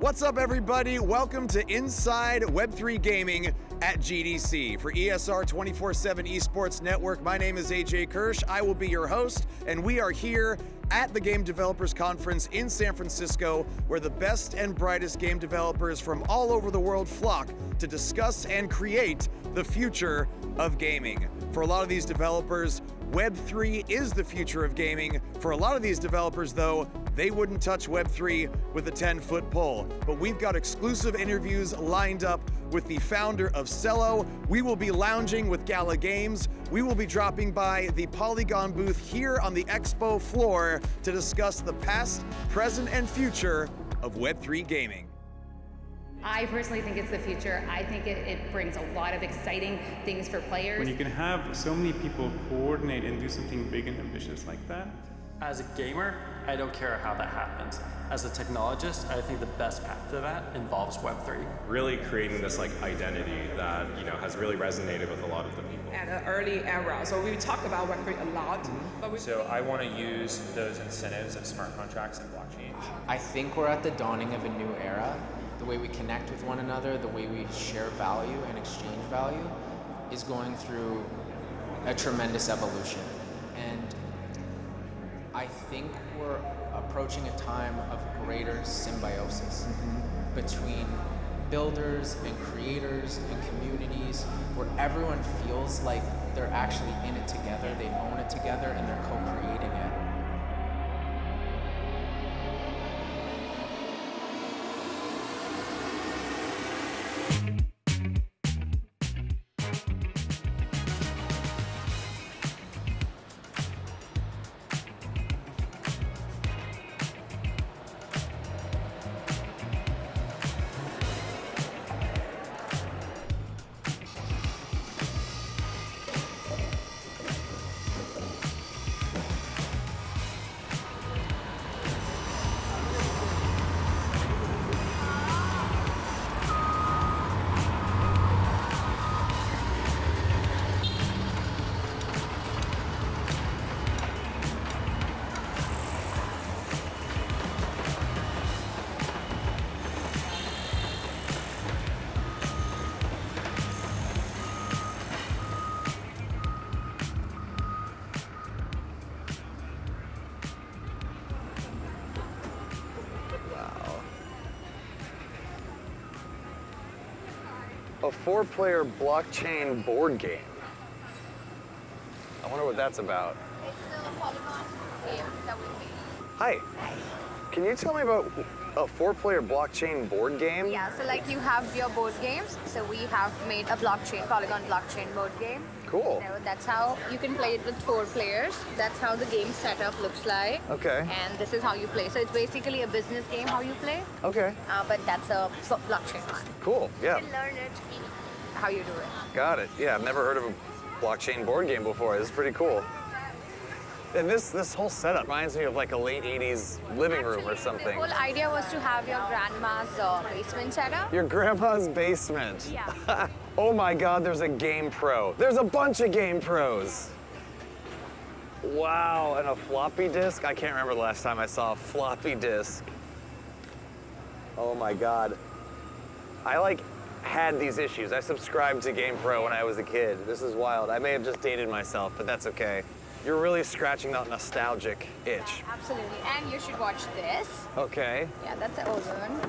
What's up, everybody? Welcome to Inside Web3 Gaming at GDC. For ESR 24/7 Esports Network, my name is AJ Kirsch. I will be your host, and we are here at the Game Developers Conference in San Francisco, where the best and brightest game developers from all over the world flock to discuss and create the future of gaming. For a lot of these developers, Web3 is the future of gaming. For a lot of these developers, though, they wouldn't touch Web3 with a 10-foot pole. But we've got exclusive interviews lined up with the founder of Cello. We will be lounging with Gala Games. We will be dropping by the Polygon booth here on the expo floor to discuss the past, present, and future of Web3 gaming. I personally think it's the future. I think it brings a lot of exciting things for players. When you can have so many people coordinate and do something big and ambitious like that. As a gamer, I don't care how that happens. As a technologist, I think the best path to that involves Web3. Really creating this identity that has really resonated with a lot of the people. At an early era, so we talk about Web3 a lot. But So I want to use those incentives of smart contracts and blockchain. I think we're at the dawning of a new era. The way we connect with one another, the way we share value and exchange value is going through a tremendous evolution. And I think we're approaching a time of greater symbiosis between builders and creators and communities where everyone feels like they're actually in it together, they own it together, and they're co-creating it. A 4-player blockchain board game. I wonder what that's about. It's a Polygon game that we made. Hi. Can you tell me about a 4-player blockchain board game? Yeah, so like you have your board games. So we have made a Polygon blockchain board game. Cool. So that's how you can play it with 4 players. That's how the game setup looks like. Okay. And this is how you play. So it's basically a business game how you play. Okay. But that's a blockchain one. Cool. Yeah. You can learn it how you do it. Got it. Yeah, I've never heard of a blockchain board game before. This is pretty cool. And this whole setup reminds me of like a late 80s living room or something. The whole idea was to have your grandma's basement setup. Your grandma's basement. Yeah. Oh my God, there's a Game Pro. There's a bunch of Game Pros. Wow, and a floppy disk? I can't remember the last time I saw a floppy disk. Oh my God. I had these issues. I subscribed to Game Pro when I was a kid. This is wild. I may have just dated myself, but that's okay. You're really scratching that nostalgic itch. Yeah, absolutely. And you should watch this. Okay. Yeah, that's the old one.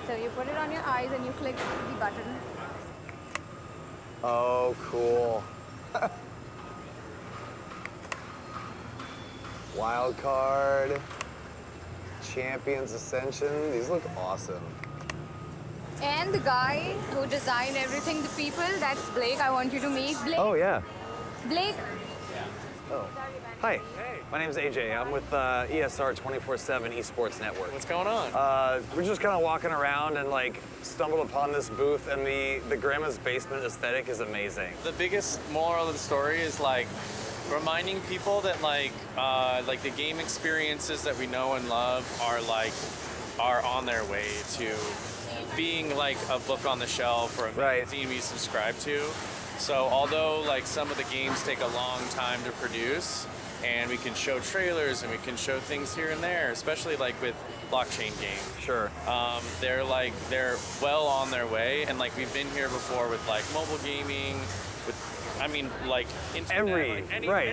So you put it on your eyes and you click the button. Oh, cool. Wild card. Champions Ascension. These look awesome. And the guy who designed everything, the people, that's Blake. I want you to meet Blake. Oh, yeah. Blake. Oh. Hi. Hey. My name's AJ. I'm with ESR 24/7 Esports Network. What's going on? We're just kind of walking around and stumbled upon this booth, and the grandma's basement aesthetic is amazing. The biggest moral of the story is reminding people that the game experiences that we know and love are on their way to being a book on the shelf or a magazine we subscribe to. So although some of the games take a long time to produce, and we can show trailers and we can show things here and there, especially like with blockchain games. Sure. They're well on their way, and like we've been here before with like mobile gaming, with like internet,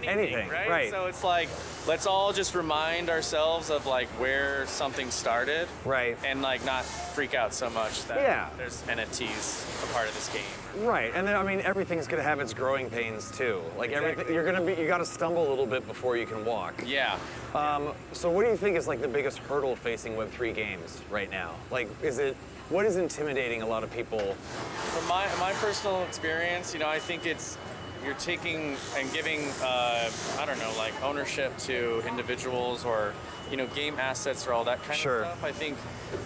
anything, right? So it's like, let's all just remind ourselves of like where something started, right? And like not freak out so much that there's NFTs a part of this game, right? And then everything's gonna have its growing pains too. Like everything, you got to stumble a little bit before you can walk. Yeah. So what do you think is like the biggest hurdle facing Web3 games right now? Like, what is intimidating a lot of people? From my personal experience, I think it's you're taking and giving, I don't know, like ownership to individuals or, game assets or all that kind of stuff. I think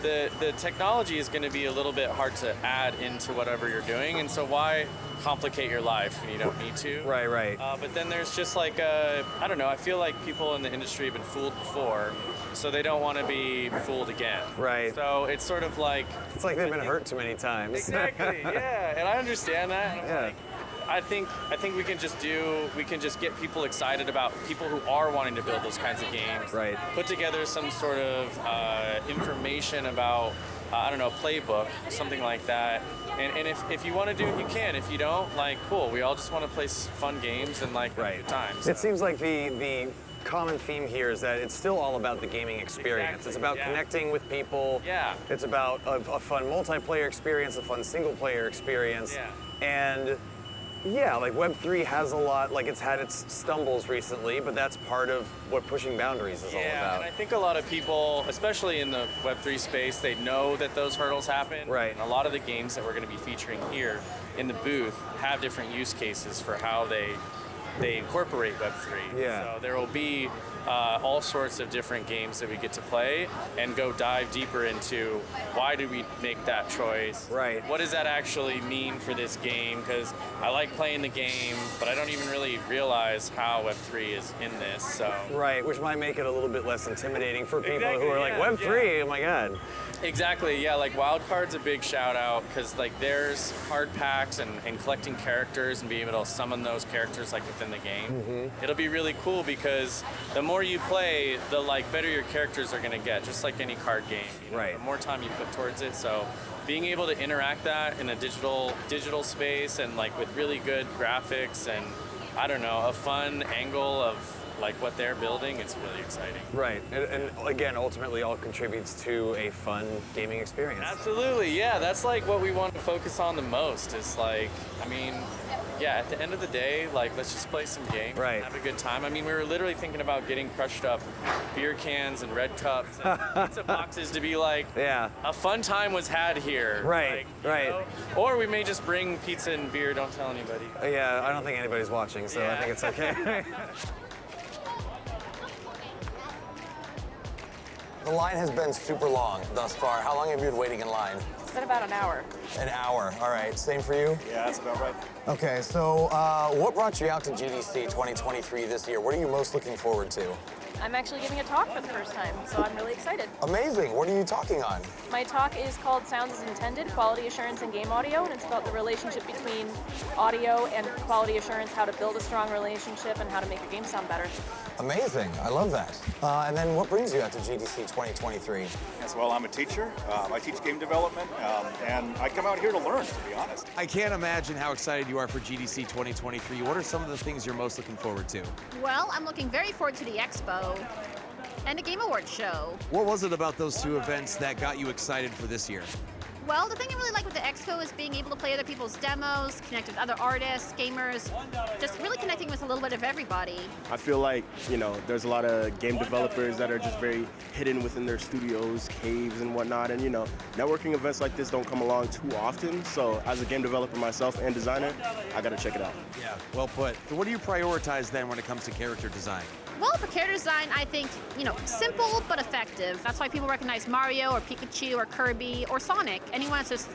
the technology is going to be a little bit hard to add into whatever you're doing, and so why complicate your life when you don't need to? Right. But then there's just like, I don't know, I feel like people in the industry have been fooled before, so they don't want to be fooled again. Right. So it's sort of like... It's like they've been hurt too many times. Exactly, yeah, and I understand that. Yeah. I think we can just get people excited about people who are wanting to build those kinds of games. Right. Put together some sort of information about, I don't know, playbook, something like that. And if you want to do it, you can. If you don't, like, cool. We all just want to play fun games and like have a good time. So. It seems like the common theme here is that it's still all about the gaming experience. Exactly, it's about connecting with people. Yeah. It's about a fun multiplayer experience, a fun single player experience. Yeah. And yeah, like Web3 has a lot, like it's had its stumbles recently, but that's part of what pushing boundaries is all about. Yeah, and I think a lot of people, especially in the Web3 space, they know that those hurdles happen. Right. And a lot of the games that we're going to be featuring here in the booth have different use cases for how they incorporate Web3. Yeah. So there will be all sorts of different games that we get to play and go dive deeper into why do we make that choice? Right. What does that actually mean for this game? Because I like playing the game, but I don't even really realize how Web3 is in this. So. Right, which might make it a little bit less intimidating for people who are like, Web3, oh my God. Exactly, yeah, like Wildcard's a big shout out because like there's hard packs and collecting characters and being able to summon those characters like within the game. Mm-hmm. It'll be really cool because the more you play, the like better your characters are gonna get, just like any card game. Right. The more time you put towards it, so being able to interact that in a digital space and like with really good graphics and I don't know, a fun angle of like what they're building, it's really exciting. Right, and again, ultimately all contributes to a fun gaming experience. Absolutely, yeah, that's like what we want to focus on the most is like, at the end of the day, like let's just play some games and have a good time. We were literally thinking about getting crushed up beer cans and red cups and pizza boxes to be like, a fun time was had here. Right, like, know? Or we may just bring pizza and beer, don't tell anybody. Yeah, I don't think anybody's watching, so I think it's okay. The line has been super long thus far. How long have you been waiting in line? It's been about an hour. An hour, all right. Same for you? Yeah, that's about right. Okay, so what brought you out to GDC 2023 this year? What are you most looking forward to? I'm actually giving a talk for the first time, so I'm really excited. Amazing. What are you talking on? My talk is called Sounds as Intended, Quality Assurance in Game Audio, and it's about the relationship between audio and quality assurance, how to build a strong relationship, and how to make your game sound better. Amazing. I love that. And then what brings you out to GDC 2023? Yes, well, I'm a teacher. I teach game development, and I come out here to learn, to be honest. I can't imagine how excited you are for GDC 2023. What are some of the things you're most looking forward to? Well, I'm looking very forward to the expo and the Game Awards show. What was it about those two events that got you excited for this year? Well, the thing I really like with the expo is being able to play other people's demos, connect with other artists, gamers, just really connecting with a little bit of everybody. I feel like, there's a lot of game developers that are just very hidden within their studios, caves and whatnot, and networking events like this don't come along too often, so as a game developer myself and designer, I gotta check it out. Yeah, well put. So what do you prioritize then when it comes to character design? Well, for character design, I think, simple but effective. That's why people recognize Mario or Pikachu or Kirby or Sonic. Anyone that's just,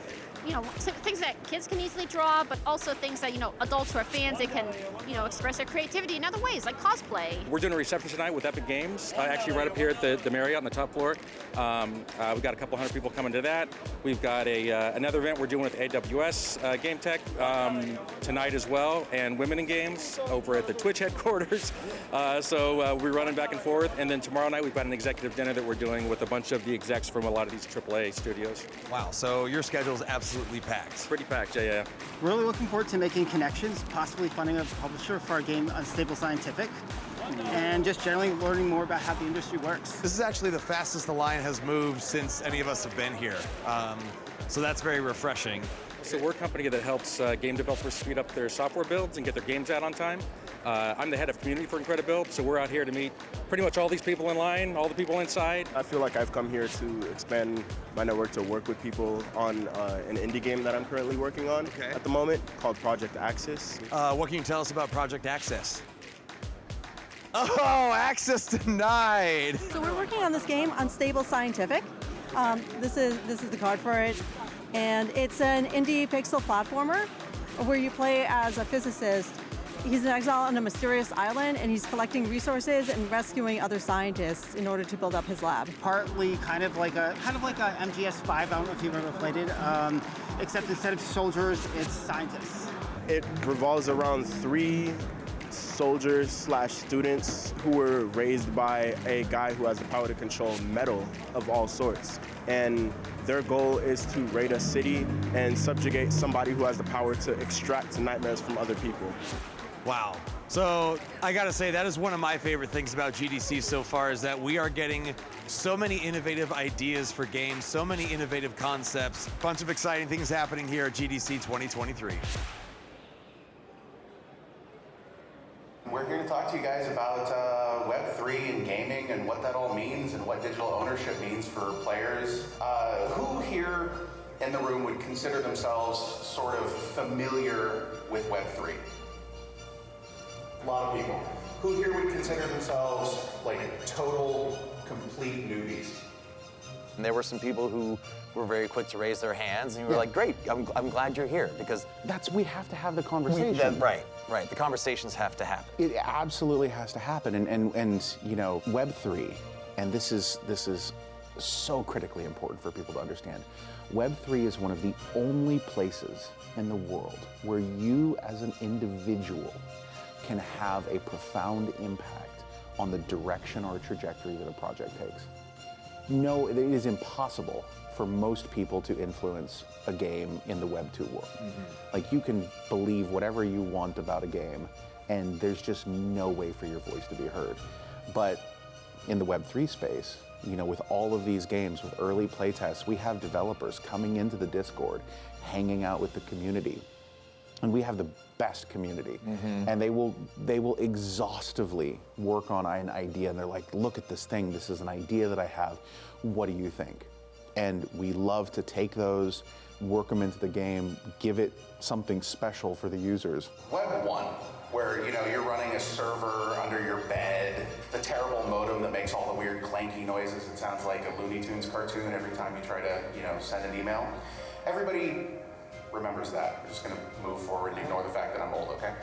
things that kids can easily draw, but also things that, adults who are fans, they can, express their creativity in other ways, like cosplay. We're doing a reception tonight with Epic Games, actually right up here at the Marriott on the top floor. We've got a couple hundred people coming to that. We've got another event we're doing with AWS Game Tech tonight as well, and Women in Games over at the Twitch headquarters. So So we're running back and forth, and then tomorrow night we've got an executive dinner that we're doing with a bunch of the execs from a lot of these AAA studios. Wow, so your schedule is absolutely packed. Pretty packed, yeah. Really looking forward to making connections, possibly finding a publisher for our game Unstable Scientific, and just generally learning more about how the industry works. This is actually the fastest the line has moved since any of us have been here. So that's very refreshing. So we're a company that helps game developers speed up their software builds and get their games out on time. I'm the head of community for Incredibuild, so we're out here to meet pretty much all these people in line, all the people inside. I feel like I've come here to expand my network to work with people on an indie game that I'm currently working on at the moment called Project Access. What can you tell us about Project Access? Oh, access denied. So we're working on this game, Unstable Scientific. This is the card for it. And it's an indie pixel platformer where you play as a physicist. He's in exile on a mysterious island, and he's collecting resources and rescuing other scientists in order to build up his lab. Partly kind of like a MGS5. I don't know if you've ever played it, except instead of soldiers, it's scientists. It revolves around 3 soldiers/students who were raised by a guy who has the power to control metal of all sorts. And their goal is to raid a city and subjugate somebody who has the power to extract nightmares from other people. Wow. So I gotta say, that is one of my favorite things about GDC so far, is that we are getting so many innovative ideas for games, so many innovative concepts, bunch of exciting things happening here at GDC 2023. We're here to talk to you guys about Web3 and gaming and what that all means and what digital ownership means for players. Who here in the room would consider themselves sort of familiar with Web3? A lot of people. Who here would consider themselves like total, complete newbies? And there were some people who were very quick to raise their hands, and you were like, great, I'm glad you're here, because we have to have the conversation. Right, the conversations have to happen. It absolutely has to happen, and you know, Web3, and this is so critically important for people to understand. Web3 is one of the only places in the world where you as an individual can have a profound impact on the direction or trajectory that a project takes. No, it is impossible for most people to influence a game in the Web 2 world. Like, you can believe whatever you want about a game, and there's just no way for your voice to be heard. But in the Web 3 space, you know, with all of these games, with early playtests, we have developers coming into the Discord, hanging out with the community. And we have the best community. And they will exhaustively work on an idea, and they're like, look at this thing, this is an idea that I have, what do you think? And we love to take those, work them into the game, give it something special for the users. Web 1, where you're running a server under your bed, the terrible modem that makes all the weird clanky noises. It sounds like a Looney Tunes cartoon every time you try to send an email. Everybody remembers that. We're just going to move forward and ignore the fact that I'm old, okay?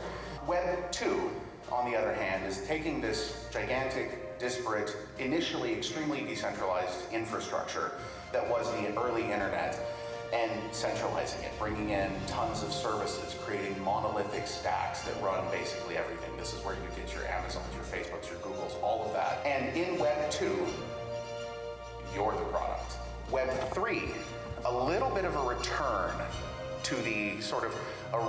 Web 2, on the other hand, is taking this gigantic, disparate, initially extremely decentralized infrastructure that was the early internet and centralizing it, bringing in tons of services, creating monolithic stacks that run basically everything. This is where you get your Amazons, your Facebooks, your Googles, all of that. And in Web 2, you're the product. Web 3, a little bit of a return to the sort of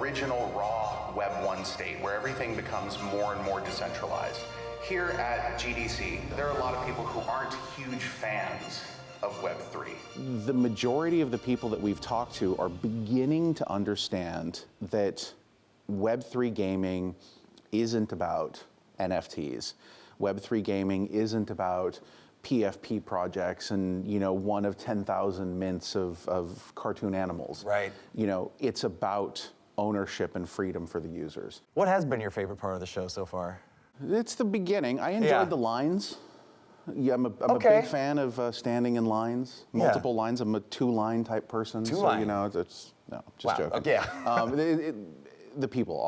original raw Web 1 state, where everything becomes more and more decentralized. Here at GDC, there are a lot of people who aren't huge fans of Web 3. The majority of the people that we've talked to are beginning to understand that Web3 gaming isn't about NFTs. Web3 gaming isn't about PFP projects and, one of 10,000 mints of cartoon animals. Right. It's about ownership and freedom for the users. What has been your favorite part of the show so far? It's the beginning. I enjoyed the lines. Yeah, I'm a big fan of standing in lines, multiple lines. I'm a 2-line type person. Two-line. It's just joking. Yeah. The people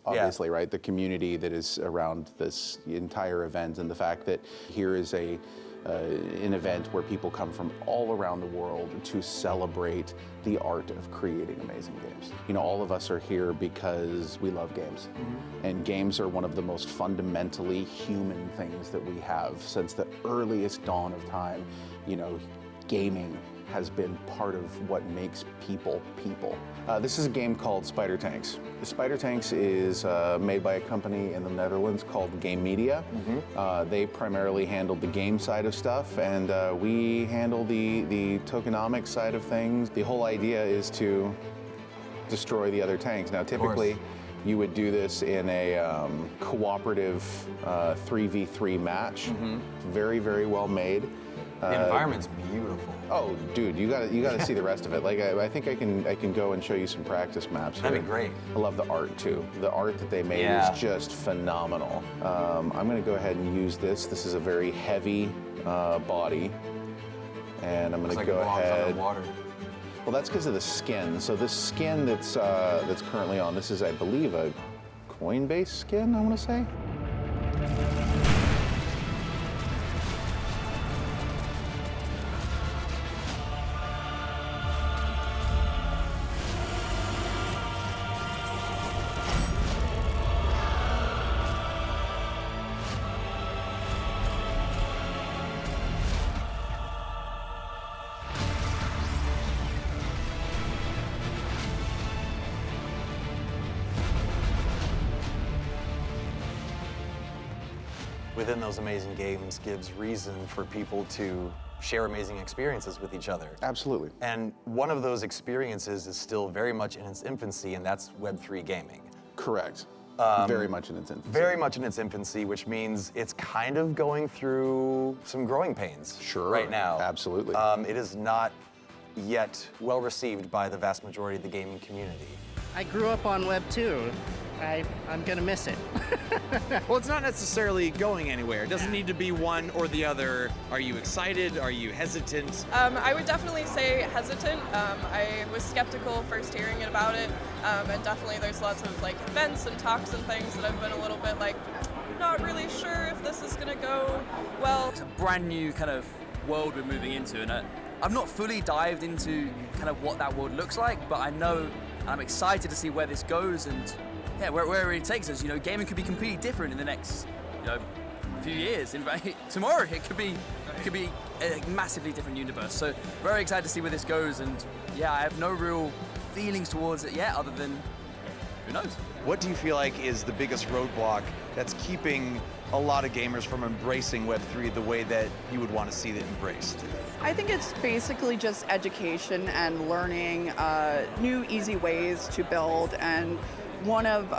obviously, right? The community that is around this entire event, and the fact that here is a an event where people come from all around the world to celebrate the art of creating amazing games. You know, all of us are here because we love games. And games are one of the most fundamentally human things that we have since the earliest dawn of time. You know, gaming has been part of what makes people people. This is a game called Spider Tanks. Spider Tanks is made by a company in the Netherlands called Game Media. They primarily handled the game side of stuff, and we handle the tokenomics side of things. The whole idea is to destroy the other tanks. Now, typically, you would do this in a cooperative 3v3 match. Very, very well made. The environment's beautiful. Oh, dude, you gotta see the rest of it. Like, I think I can go and show you some practice maps. That'd here. be great. I love the art too. The art that they made is just phenomenal. I'm gonna go ahead and use this. This is a very heavy body, and I'm gonna go ahead. Water. Well, that's because of the skin. So this skin that's currently on, this is, I believe, a Coinbase skin, I want to say. Within those amazing games gives reason for people to share amazing experiences with each other. Absolutely. And one of those experiences is still very much in its infancy, and that's Web3 gaming. Correct. Very much in its infancy. Very much in its infancy, which means it's kind of going through some growing pains right now. Absolutely. It is not yet well received by the vast majority of the gaming community. I grew up on Web 2. I'm gonna miss it. Well, it's not necessarily going anywhere. It doesn't need to be one or the other. Are you excited? Are you hesitant? I would definitely say hesitant. I was skeptical first hearing about it, and definitely there's lots of like events and talks and things that I've been a little bit like, not really sure if this is gonna go well. It's a brand new kind of world we're moving into, and I've not fully dived into kind of what that world looks like, but I know and I'm excited to see where this goes and yeah, where it takes us. You know, gaming could be completely different in the next, you know, few years. In fact, tomorrow it could be a massively different universe. So very excited to see where this goes. And yeah, I have no real feelings towards it yet, other than who knows. What do you feel like is the biggest roadblock that's keeping a lot of gamers from embracing Web3 the way that you would want to see it embraced? I think it's basically just education and learning new, easy ways to build. And one of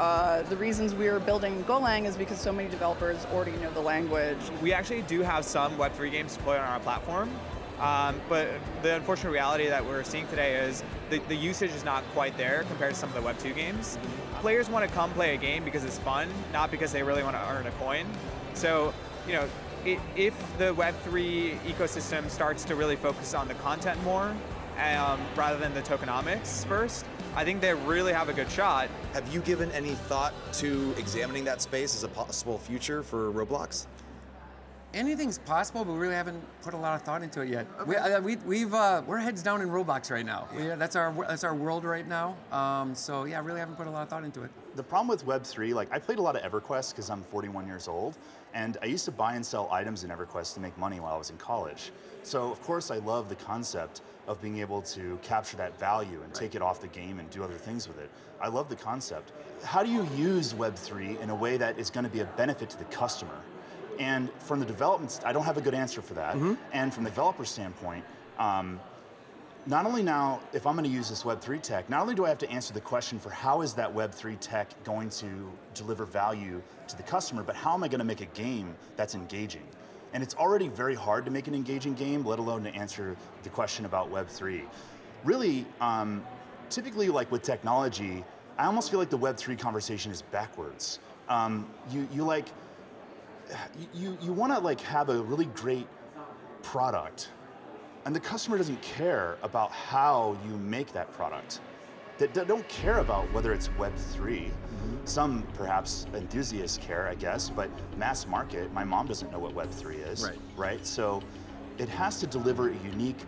the reasons we're building Golang is because so many developers already know the language. We actually do have some Web3 games deployed on our platform, but the unfortunate reality that we're seeing today is the usage is not quite there compared to some of the Web2 games. Players want to come play a game because it's fun, not because they really want to earn a coin. So, you know, if the Web3 ecosystem starts to really focus on the content more, rather than the tokenomics first, I think they really have a good shot. Have you given any thought to examining that space as a possible future for Roblox? Anything's possible, but we really haven't put a lot of thought into it yet. Okay. We're heads down in Roblox right now. That's our world right now. So yeah, really haven't put a lot of thought into it. The problem with Web3, like I played a lot of EverQuest because I'm 41 years old, and I used to buy and sell items in EverQuest to make money while I was in college. So of course I love the concept of being able to capture that value and take it off the game and do other things with it. I love the concept. How do you use Web3 in a way that is going to be a benefit to the customer? And from the development, I don't have a good answer for that. And from the developer standpoint, not only now, if I'm going to use this Web3 tech, not only do I have to answer the question for how is that Web3 tech going to deliver value to the customer, but how am I going to make a game that's engaging? And it's already very hard to make an engaging game, let alone to answer the question about Web3. Really, typically like with technology, I almost feel like the Web3 conversation is backwards. You want to like have a really great product, and the customer doesn't care about how you make that product. that don't care about whether it's Web3. Some perhaps enthusiasts care, I guess, but mass market, my mom doesn't know what Web3 is, right? So it has to deliver a unique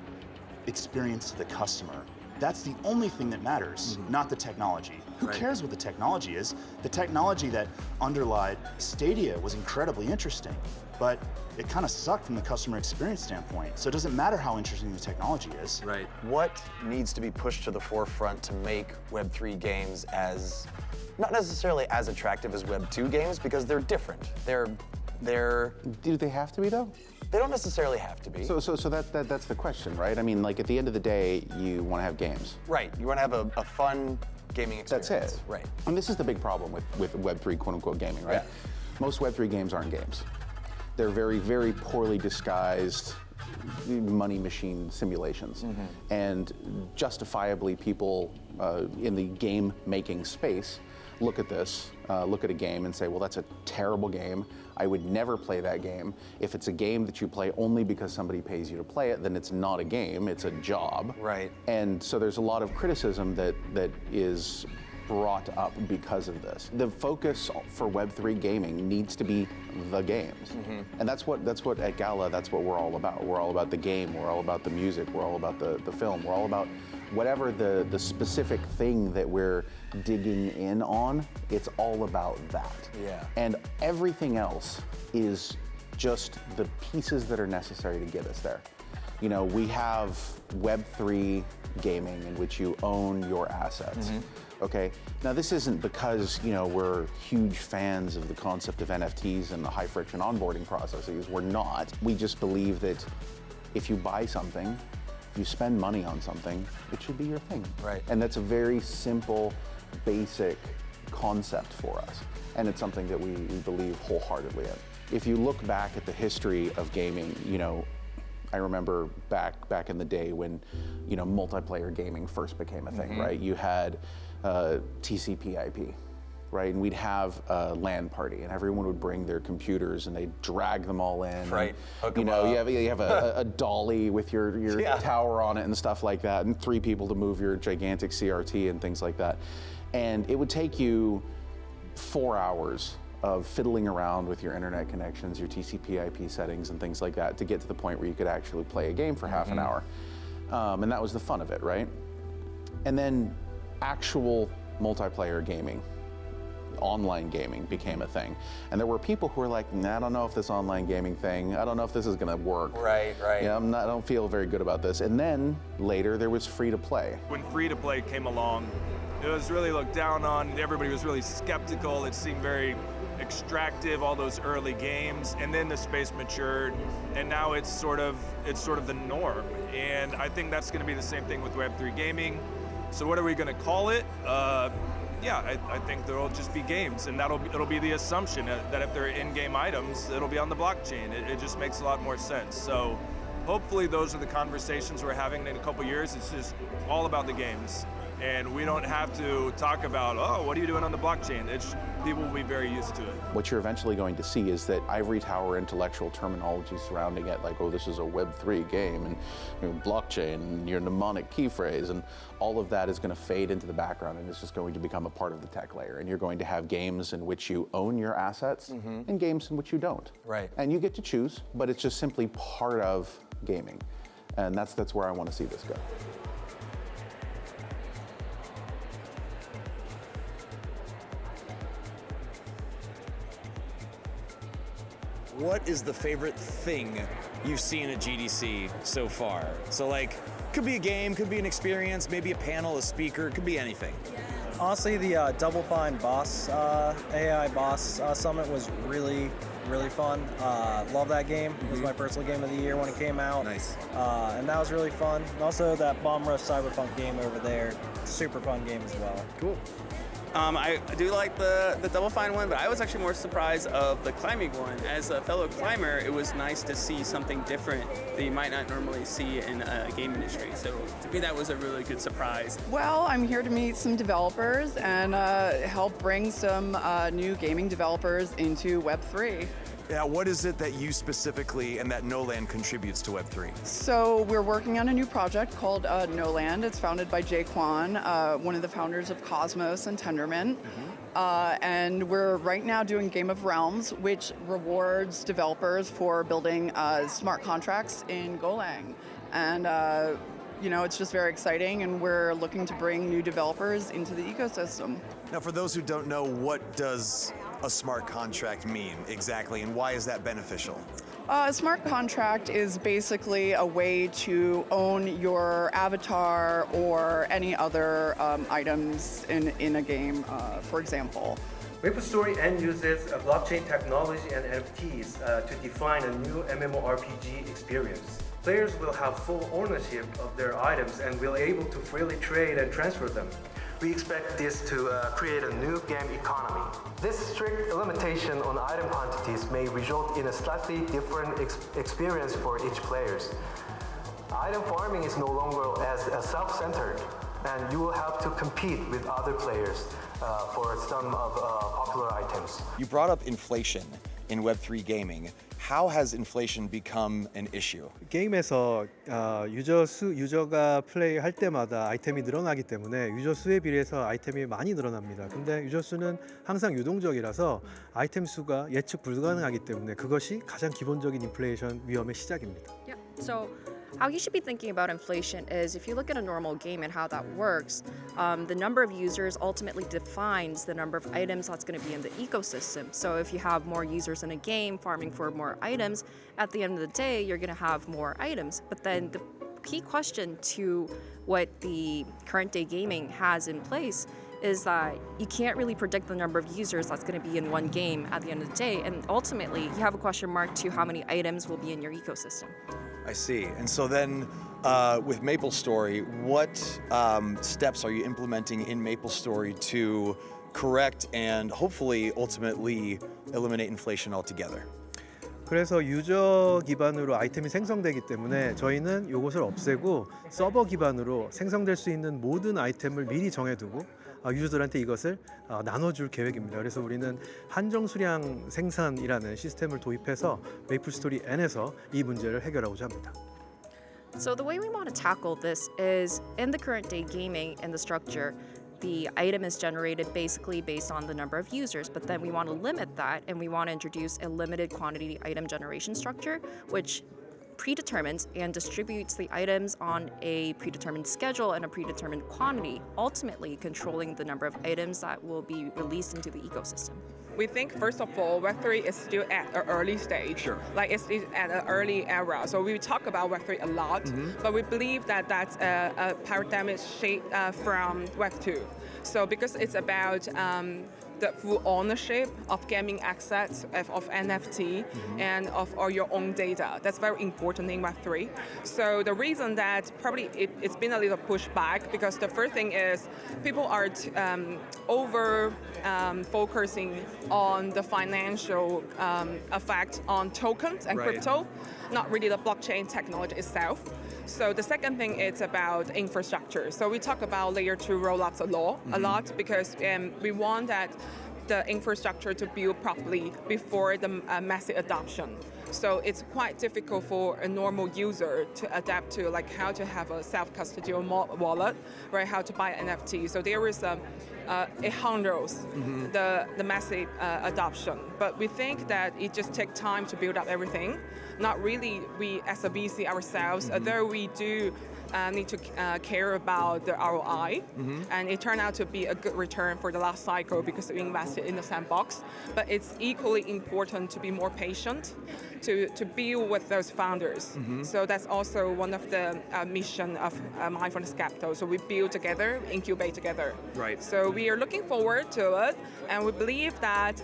experience to the customer. That's the only thing that matters, not the technology. Who cares what the technology is? The technology that underlied Stadia was incredibly interesting, but it kind of sucked from the customer experience standpoint. So it doesn't matter how interesting the technology is. Right. What needs to be pushed to the forefront to make Web3 games as, not necessarily as attractive as Web2 games, because they're different. They're. Do they have to be though? They don't necessarily have to be. So that's the question, right? I mean, like at the end of the day, you want to have games. Right. You want to have a fun gaming experience. That's it. Right. And this is the big problem with Web3 quote unquote gaming, right? Yeah. Most Web3 games aren't games. They're very, very poorly disguised money machine simulations. And justifiably people in the game making space look at this, look at a game and say, well, that's a terrible game. I would never play that game. If it's a game that you play only because somebody pays you to play it, then it's not a game, it's a job. Right. And so there's a lot of criticism that is brought up because of this. The focus for Web3 gaming needs to be the games. And that's what at Gala, that's what we're all about. We're all about the game, we're all about the music, we're all about the film, we're all about whatever the specific thing that we're digging in on, it's all about that. Yeah. And everything else is just the pieces that are necessary to get us there. You know, we have Web3 gaming in which you own your assets. Okay, now this isn't because, you know, we're huge fans of the concept of NFTs and the high friction onboarding processes. We're not. We just believe that if you buy something, if you spend money on something, it should be your thing. Right. And that's a very simple, basic concept for us. And it's something that we believe wholeheartedly in. If you look back at the history of gaming, you know, I remember back in the day when, you know, multiplayer gaming first became a thing, right? You had TCP/IP, right? And we'd have a LAN party, and everyone would bring their computers, and they'd drag them all in. Right. And, you know, you have a dolly with your tower on it and stuff like that, and 3 people to move your gigantic CRT and things like that. And it would take you 4 hours of fiddling around with your internet connections, your TCP/IP settings and things like that to get to the point where you could actually play a game for half an hour. And that was the fun of it, right? And then actual multiplayer gaming, online gaming became a thing. And there were people who were like, nah, I don't know if this online gaming thing, I don't know if this is gonna work. Right. Yeah, I don't feel very good about this. And then later there was free to play. When free to play came along, it was really looked down on. Everybody was really skeptical. It seemed very extractive, all those early games, and then the space matured, and now it's sort of the norm. And I think that's going to be the same thing with Web3 gaming. So what are we going to call it? I think there'll just be games, and it'll be the assumption that if they're in-game items, it'll be on the blockchain. It just makes a lot more sense. So hopefully those are the conversations we're having in a couple years. It's just all about the games. And we don't have to talk about, oh, what are you doing on the blockchain? People will be very used to it. What you're eventually going to see is that ivory tower intellectual terminology surrounding it, like, oh, this is a Web3 game, and you know, blockchain, and your mnemonic key phrase, and all of that is going to fade into the background, and it's just going to become a part of the tech layer. And you're going to have games in which you own your assets, and games in which you don't. Right. And you get to choose, but it's just simply part of gaming. And that's where I want to see this go. What is the favorite thing you've seen at GDC so far? So like, could be a game, could be an experience, maybe a panel, a speaker, could be anything. Honestly, the Double Fine Boss, AI Boss Summit was really fun. Love that game. It was my personal game of the year when it came out. Nice. And that was really fun. And also that Bomb Rush Cyberpunk game over there, super fun game as well. Cool. I do like the Double Fine one, but I was actually more surprised of the climbing one. As a fellow climber, it was nice to see something different that you might not normally see in a game industry. So to me, that was a really good surprise. Well, I'm here to meet some developers and help bring some new gaming developers into Web3. Now, what is it that you specifically and that Gnoland contributes to Web3? So we're working on a new project called Gnoland. It's founded by Jay Kwan, one of the founders of Cosmos and Tendermint. And we're right now doing Game of Realms, which rewards developers for building smart contracts in Golang. And it's just very exciting, and we're looking to bring new developers into the ecosystem. Now, for those who don't know, what does a smart contract mean exactly, and why is that beneficial? A smart contract is basically a way to own your avatar or any other items in a game, for example. Web3 uses blockchain technology and NFTs to define a new MMORPG experience. Players will have full ownership of their items and will be able to freely trade and transfer them. We expect this to create a new game economy. This strict limitation on item quantities may result in a slightly different experience for each player. Item farming is no longer as self-centered, and you will have to compete with other players for some of popular items. You brought up inflation in Web3 gaming. How has inflation become an issue? 게임에서 유저가 플레이할 때마다 아이템이 늘어나기 때문에 유저 수에 비례해서 아이템이 많이 늘어납니다. 근데 유저 수는 항상 유동적이라서 아이템 수가 예측 불가능하기 때문에 그것이 가장 기본적인 인플레이션 위험의 시작입니다. Yeah. So how you should be thinking about inflation is if you look at a normal game and how that works, the number of users ultimately defines the number of items that's going to be in the ecosystem. So if you have more users in a game farming for more items, at the end of the day, you're going to have more items. But then the key question to what the current day gaming has in place is that you can't really predict the number of users that's going to be in one game at the end of the day. And ultimately, you have a question mark to how many items will be in your ecosystem. I see. And so then with MapleStory, what steps are you implementing in MapleStory to correct and hopefully ultimately eliminate inflation altogether? 그래서 유저 기반으로 아이템이 생성되기 때문에 저희는 이것을 없애고 서버 기반으로 생성될 수 있는 모든 아이템을 미리 정해두고 유저들한테 이것을 나눠줄 계획입니다. 그래서 우리는 한정 수량 생산이라는 시스템을 도입해서 메이플스토리 N에서 이 문제를 해결하고자 합니다. So the way we want to tackle this is in the current day gaming and the structure, the item is generated basically based on the number of users, but then we want to limit that and we want to introduce a limited quantity item generation structure, which predetermines and distributes the items on a predetermined schedule and a predetermined quantity, ultimately controlling the number of items that will be released into the ecosystem. We think, first of all, Web3 is still at an early stage. Sure. Like it's at an early era. So we talk about Web3 a lot, but we believe that that's a paradigm shift from Web2. So because it's about the full ownership of gaming assets, of NFT, and of all your own data. That's very important in Web3. So the reason that probably it's been a little pushback because the first thing is people are focusing on the financial effect on tokens and crypto, not really the blockchain technology itself. So the second thing is about infrastructure. So we talk about layer 2 rollups a lot because we want that the infrastructure to build properly before the massive adoption. So it's quite difficult for a normal user to adapt to like how to have a self-custodial wallet, right? How to buy an NFT. So there is it handles the massive adoption. But we think that it just takes time to build up everything. Not really we as a VC ourselves, although we do need to care about the ROI, and it turned out to be a good return for the last cycle because we invested in the sandbox. But it's equally important to be more patient, to build with those founders. So that's also one of the mission of Mindfulness Capital. So we build together, incubate together. Right. So we are looking forward to it, and we believe that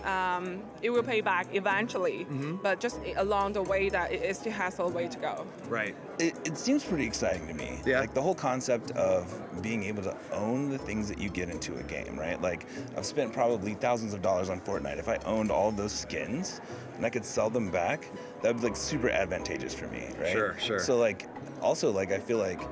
it will pay back eventually. But just along the way, that it still has a way to go. Right. It seems pretty exciting to me. Yeah. Like the whole concept of being able to own the things that you get into a game, right? Like I've spent probably thousands of dollars on Fortnite. If I owned all those skins and I could sell them back, that would be like super advantageous for me, right? Sure. So like, also like I feel like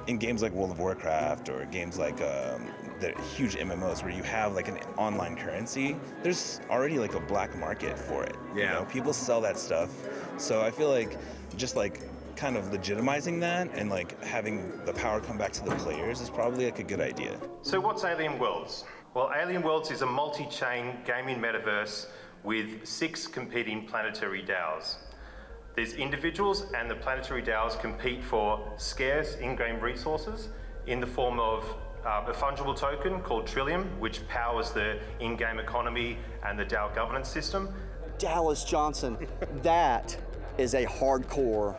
in games like World of Warcraft or games like the huge MMOs where you have like an online currency, there's already like a black market for it. Yeah. You know, people sell that stuff. So I feel like just like kind of legitimizing that and like having the power come back to the players is probably like a good idea. So what's Alien Worlds? Well, Alien Worlds is a multi-chain gaming metaverse with 6 competing planetary DAOs. There's individuals, and the planetary DAOs compete for scarce in-game resources in the form of a fungible token called Trillium, which powers the in-game economy and the DAO governance system. Dallas Johnson, that is a hardcore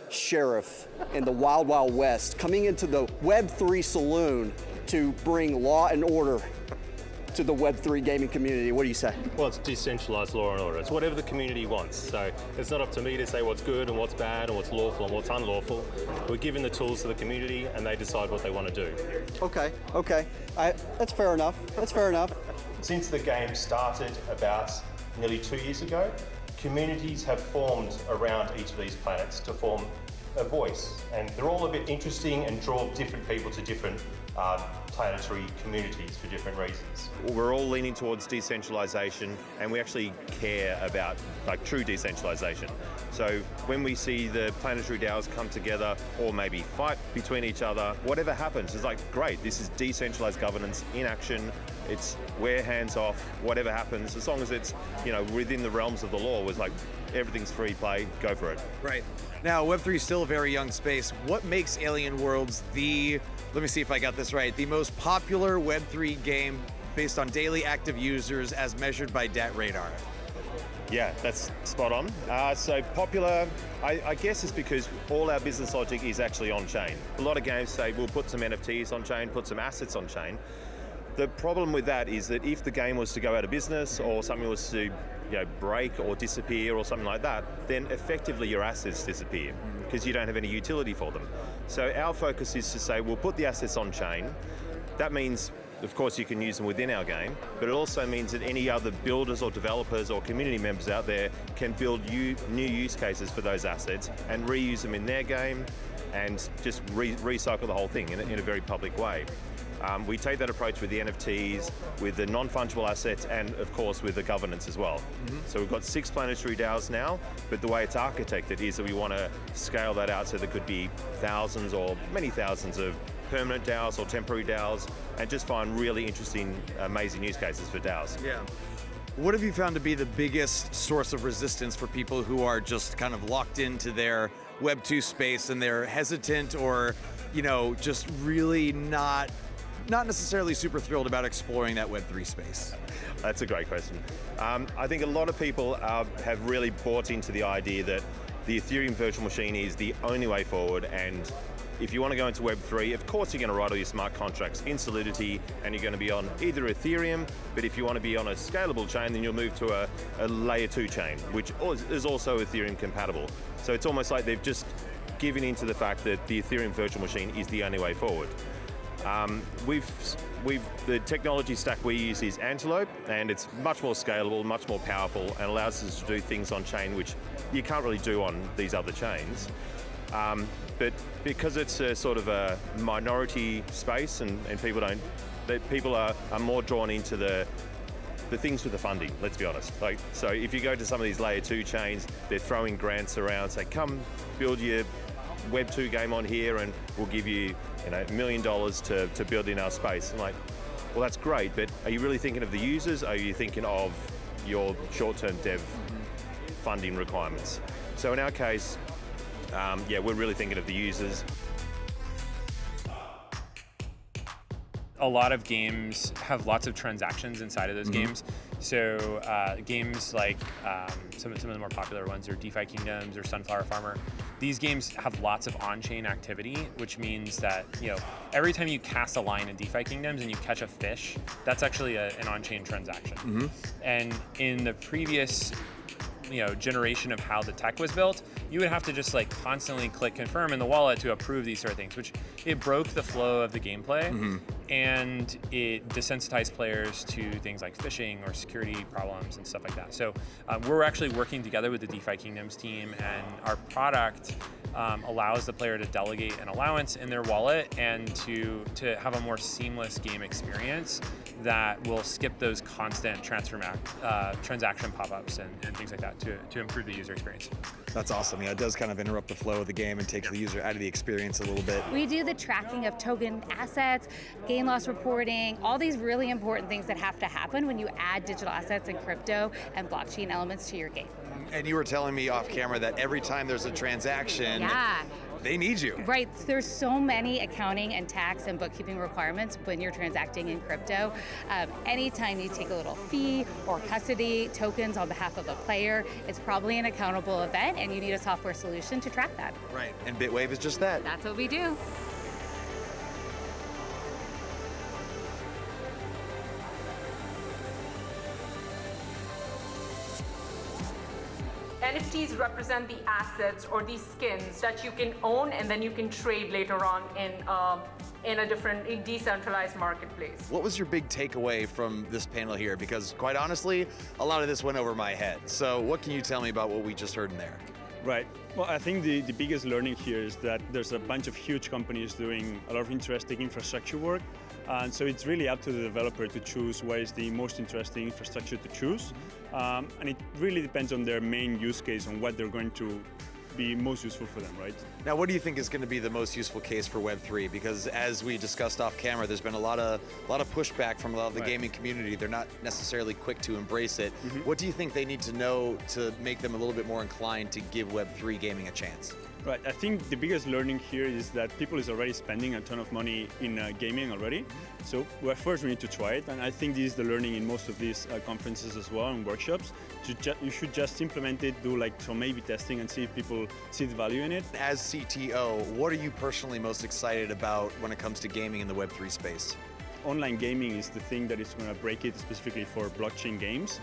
sheriff in the Wild Wild West coming into the Web3 saloon to bring law and order to the Web3 gaming community. What do you say? Well, it's decentralized law and order. It's whatever the community wants. So it's not up to me to say what's good and what's bad and what's lawful and what's unlawful. We're giving the tools to the community and they decide what they want to do. Okay. That's fair enough. Since the game started about nearly 2 years ago, communities have formed around each of these planets to form a voice. And they're all a bit interesting and draw different people to different planetary communities for different reasons. We're all leaning towards decentralization, and we actually care about like true decentralization. So when we see the planetary DAOs come together or maybe fight between each other, whatever happens, it's like, great, this is decentralized governance in action. It's we're hands off, whatever happens, as long as it's, you know, within the realms of the law, was like everything's free play, go for it. Right. Now, Web3 is still a very young space. What makes Alien Worlds let me see if I got this right, the most popular Web3 game based on daily active users as measured by DatRadar? Yeah, that's spot on. So popular, I guess it's because all our business logic is actually on-chain. A lot of games say, we'll put some NFTs on-chain, put some assets on-chain. The problem with that is that if the game was to go out of business or something was to break or disappear or something like that, then effectively your assets disappear because you don't have any utility for them. So our focus is to say, we'll put the assets on-chain. That means, of course, you can use them within our game, but it also means that any other builders or developers or community members out there can build new use cases for those assets and reuse them in their game and just recycle the whole thing in a very public way. We take that approach with the NFTs, with the non-fungible assets, and of course with the governance as well. So we've got 6 planetary DAOs now, but the way it's architected is that we want to scale that out so there could be thousands or many thousands of permanent DAOs or temporary DAOs, and just find really interesting, amazing use cases for DAOs. Yeah. What have you found to be the biggest source of resistance for people who are just kind of locked into their Web 2 space and they're hesitant or, just really not necessarily super thrilled about exploring that Web3 space? That's a great question. I think a lot of people have really bought into the idea that the Ethereum virtual machine is the only way forward, and if you want to go into Web3, of course you're going to write all your smart contracts in Solidity and you're going to be on either Ethereum, but if you want to be on a scalable chain, then you'll move to a layer 2 chain, which is also Ethereum compatible. So it's almost like they've just given into the fact that the Ethereum virtual machine is the only way forward. The technology stack we use is Antelope, and it's much more scalable, much more powerful, and allows us to do things on chain which you can't really do on these other chains. But because it's a sort of a minority space, and people are more drawn into the things with the funding, let's be honest. So if you go to some of these layer 2 chains, they're throwing grants around, say, come build your Web 2 game on here and we'll give you $1 million to build in our space. I'm like, well, that's great, but are you really thinking of the users? Are you thinking of your short-term dev funding requirements? So in our case, we're really thinking of the users. A lot of games have lots of transactions inside of those games. So games like some of the more popular ones are DeFi Kingdoms or Sunflower Farmer. These games have lots of on-chain activity, which means that every time you cast a line in DeFi Kingdoms and you catch a fish, that's actually an on-chain transaction. And in the previous generation of how the tech was built, you would have to just constantly click confirm in the wallet to approve these sort of things, which it broke the flow of the gameplay. and it desensitized players to things like phishing or security problems and stuff like that. So we're actually working together with the DeFi Kingdoms team, and our product allows the player to delegate an allowance in their wallet and to have a more seamless game experience that will skip those constant transaction pop-ups and things like that to improve the user experience. That's awesome. Yeah, it does kind of interrupt the flow of the game and takes the user out of the experience a little bit. We do the tracking of token assets, gain loss reporting, all these really important things that have to happen when you add digital assets and crypto and blockchain elements to your game. And you were telling me off camera that every time there's a transaction, they need you. Right. There's so many accounting and tax and bookkeeping requirements when you're transacting in crypto. Anytime you take a little fee or custody tokens on behalf of a player, it's probably an accountable event, and you need a software solution to track that. Right. And Bitwave is just that. That's what we do. NFTs represent the assets or the skins that you can own and then you can trade later on in a different decentralized marketplace. What was your big takeaway from this panel here? Because quite honestly, a lot of this went over my head. So what can you tell me about what we just heard in there? Right. Well, I think the biggest learning here is that there's a bunch of huge companies doing a lot of interesting infrastructure work. And so it's really up to the developer to choose what is the most interesting infrastructure to choose. And it really depends on their main use case, on what they're going to be most useful for them, right? Now, what do you think is going to be the most useful case for Web3? Because as we discussed off camera, there's been a lot of pushback from a lot of the gaming community. They're not necessarily quick to embrace it. What do you think they need to know to make them a little bit more inclined to give Web3 gaming a chance? Right, I think the biggest learning here is that people is already spending a ton of money in gaming already. So first we need to try it, and I think this is the learning in most of these conferences as well and workshops. You should just implement it, do like some A/B testing and see if people see the value in it. As CTO, what are you personally most excited about when it comes to gaming in the Web3 space? Online gaming is the thing that is going to break it, specifically for blockchain games.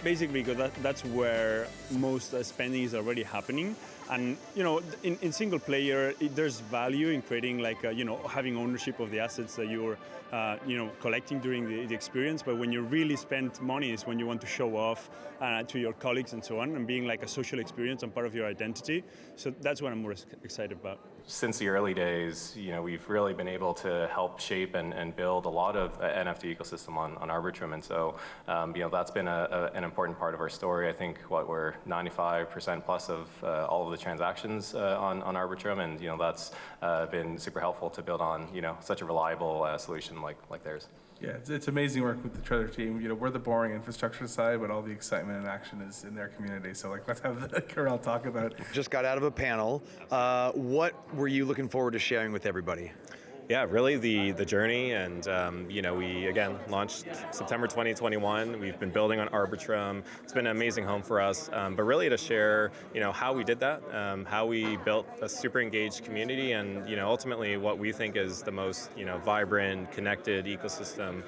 Basically, because that's where most spending is already happening. And in single player, there's value in creating having ownership of the assets that you're collecting during the experience. But when you really spend money is when you want to show off to your colleagues and so on, and being like a social experience and part of your identity. So that's what I'm more excited about. Since the early days, we've really been able to help shape and build a lot of NFT ecosystem on Arbitrum, and so that's been an important part of our story. I think we're 95% plus of all of the transactions on Arbitrum, and that's been super helpful to build on such a reliable solution like theirs. Yeah, it's amazing work with the Trezor team. We're the boring infrastructure side, but all the excitement and action is in their community. So let's have Karel talk about. Just got out of a panel. What were you looking forward to sharing with everybody? Yeah, really the journey, and we again launched September 2021. We've been building on Arbitrum. It's been an amazing home for us, but really to share how we did that, how we built a super engaged community, and ultimately what we think is the most vibrant, connected ecosystem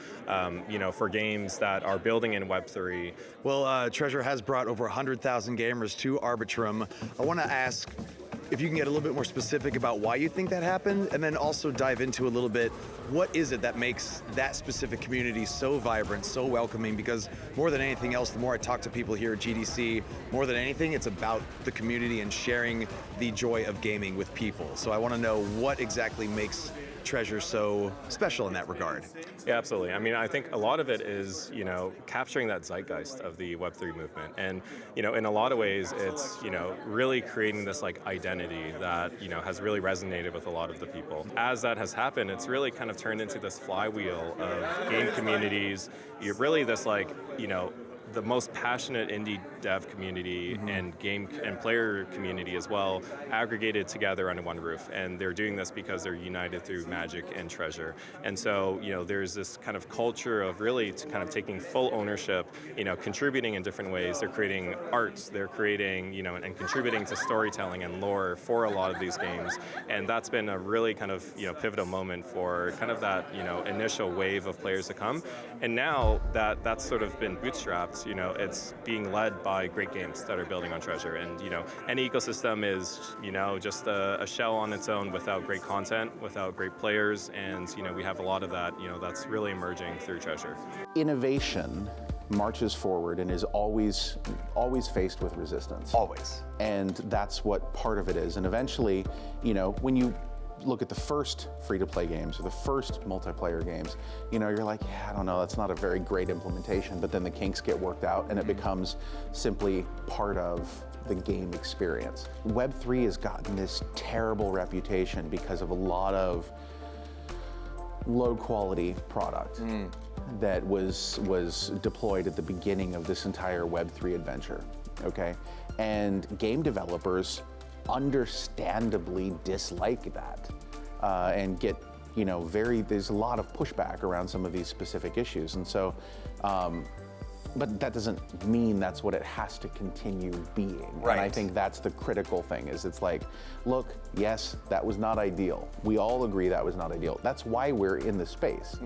for games that are building in Web3. Well, Trezor has brought over 100,000 gamers to Arbitrum. I want to ask if you can get a little bit more specific about why you think that happened, and then also dive into a little bit, what is it that makes that specific community so vibrant, so welcoming? Because more than anything else, the more I talk to people here at GDC, more than anything, it's about the community and sharing the joy of gaming with people. So I want to know what exactly makes Trezor so special in that regard. Yeah, absolutely. I mean, I think a lot of it is, capturing that zeitgeist of the Web3 movement. And, in a lot of ways, it's, really creating this identity that, has really resonated with a lot of the people. As that has happened, it's really kind of turned into this flywheel of game communities. You're really this the most passionate indie dev community and game and player community as well, aggregated together under one roof. And they're doing this because they're united through magic and Trezor. And so, there's this kind of culture of really kind of taking full ownership, contributing in different ways. They're creating arts, they're creating, and contributing to storytelling and lore for a lot of these games. And that's been a really kind of, pivotal moment for kind of that, initial wave of players to come. And now that that's sort of been bootstrapped, it's it's being led by great games that are building on Treasure. And any ecosystem is just a shell on its own without great content, without great players, and we have a lot of that that's really emerging through Treasure. Innovation marches forward and is always faced with resistance. Always. And that's what part of it is. And eventually, when you look at the first free-to-play games or the first multiplayer games, you're like, yeah, I don't know, that's not a very great implementation, but then the kinks get worked out and it becomes simply part of the game experience. Web3 has gotten this terrible reputation because of a lot of low-quality product that was deployed at the beginning of this entire Web3 adventure, okay? And game developers understandably dislike that and get, there's a lot of pushback around some of these specific issues. And so, but that doesn't mean that's what it has to continue being. Right. And I think that's the critical thing is it's like, look, yes, that was not ideal. We all agree that was not ideal. That's why we're in the space.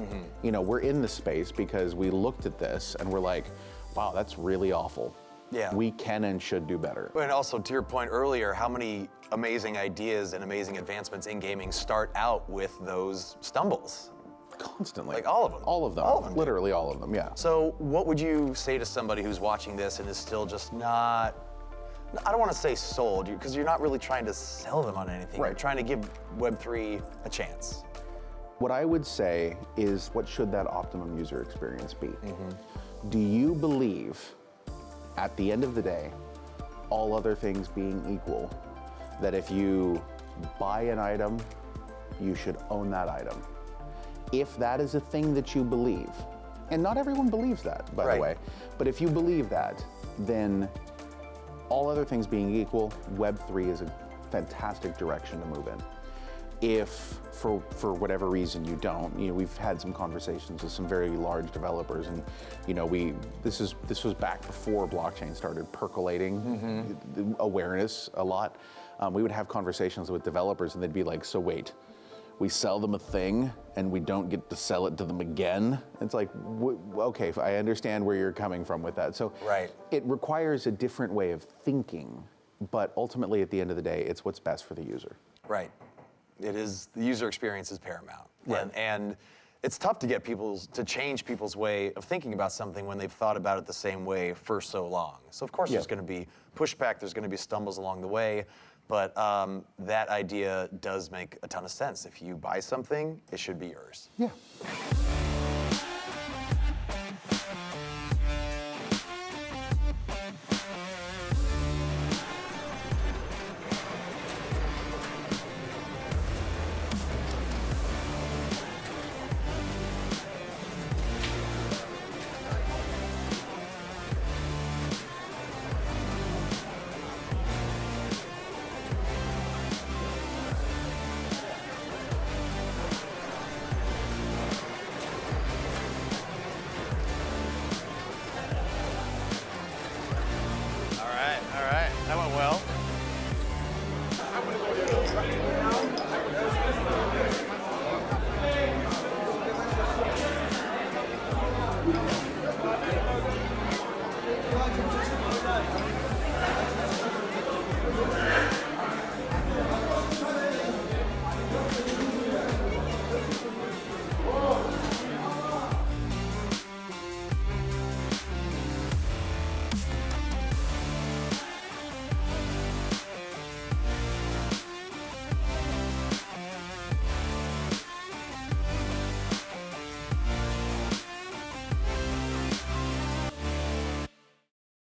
We're in the space because we looked at this and we're like, wow, that's really awful. Yeah. We can and should do better. And also, to your point earlier, how many amazing ideas and amazing advancements in gaming start out with those stumbles? Constantly. Like all of them? All of them. All of them. Literally all of them, yeah. So what would you say to somebody who's watching this and is still just not, I don't want to say sold, because you're not really trying to sell them on anything. Right. You're trying to give Web3 a chance. What I would say is, what should that optimum user experience be? Do you believe, at the end of the day, all other things being equal, that if you buy an item, you should own that item? If that is a thing that you believe, and not everyone believes that, by the way, but if you believe that, then all other things being equal, Web3 is a fantastic direction to move in. If, for whatever reason, you don't, we've had some conversations with some very large developers, and this was back before blockchain started percolating awareness a lot. We would have conversations with developers, and they'd be like, "So wait, we sell them a thing, and we don't get to sell it to them again?" It's like, okay, I understand where you're coming from with that. So it requires a different way of thinking, but ultimately, at the end of the day, it's what's best for the user. Right. It is, the user experience is paramount. Right. And it's tough to get people to change people's way of thinking about something when they've thought about it the same way for so long. So of course there's going to be pushback, there's going to be stumbles along the way, but that idea does make a ton of sense. If you buy something, it should be yours. Yeah.